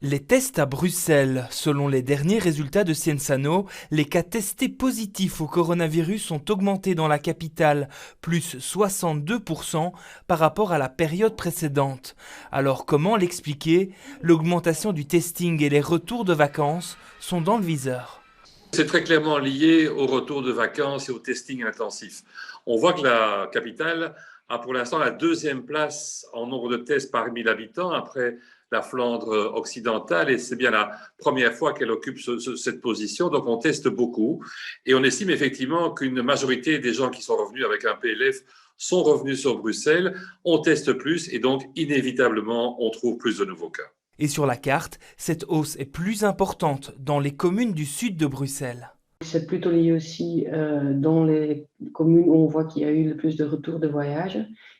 Les tests à Bruxelles. Selon les derniers résultats de Ciensano, les cas testés positifs au coronavirus ont augmenté dans la capitale, plus 62% par rapport à la période précédente. Alors comment l'expliquer? L'augmentation du testing et les retours de vacances sont dans le viseur. C'est très clairement lié au retour de vacances et au testing intensif. On voit que la capitale a pour l'instant la deuxième place en nombre de tests par 1000 habitants après la Flandre occidentale et c'est bien la première fois qu'elle occupe cette position. Donc on teste beaucoup et on estime effectivement qu'une majorité des gens qui sont revenus avec un PLF sont revenus sur Bruxelles. On teste plus et donc inévitablement on trouve plus de nouveaux cas. Et sur la carte, cette hausse est plus importante dans les communes du sud de Bruxelles. C'est plutôt lié aussi dans les communes où on voit qu'il y a eu le plus de retours de voyage.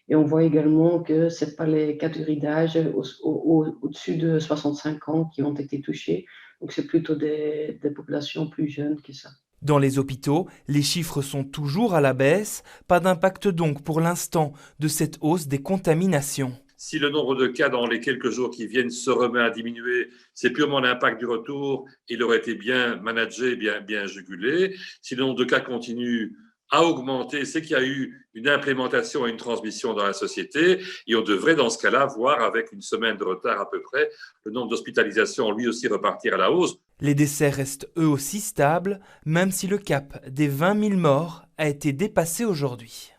Et on voit également que ce n'est pas les catégories d'âge au-dessus de 65 ans qui ont été touchées. Donc c'est plutôt des populations plus jeunes que ça. Dans les hôpitaux, les chiffres sont toujours à la baisse, pas d'impact donc pour l'instant de cette hausse des contaminations. Si le nombre de cas dans les quelques jours qui viennent se remet à diminuer, c'est purement l'impact du retour. Il aurait été bien managé, bien jugulé. Si le nombre de cas continue à augmenter, c'est qu'il y a eu une implémentation et une transmission dans la société. Et on devrait, dans ce cas-là, voir avec une semaine de retard à peu près, le nombre d'hospitalisations lui aussi repartir à la hausse. Les décès restent eux aussi stables, même si le cap des 20 000 morts a été dépassé aujourd'hui.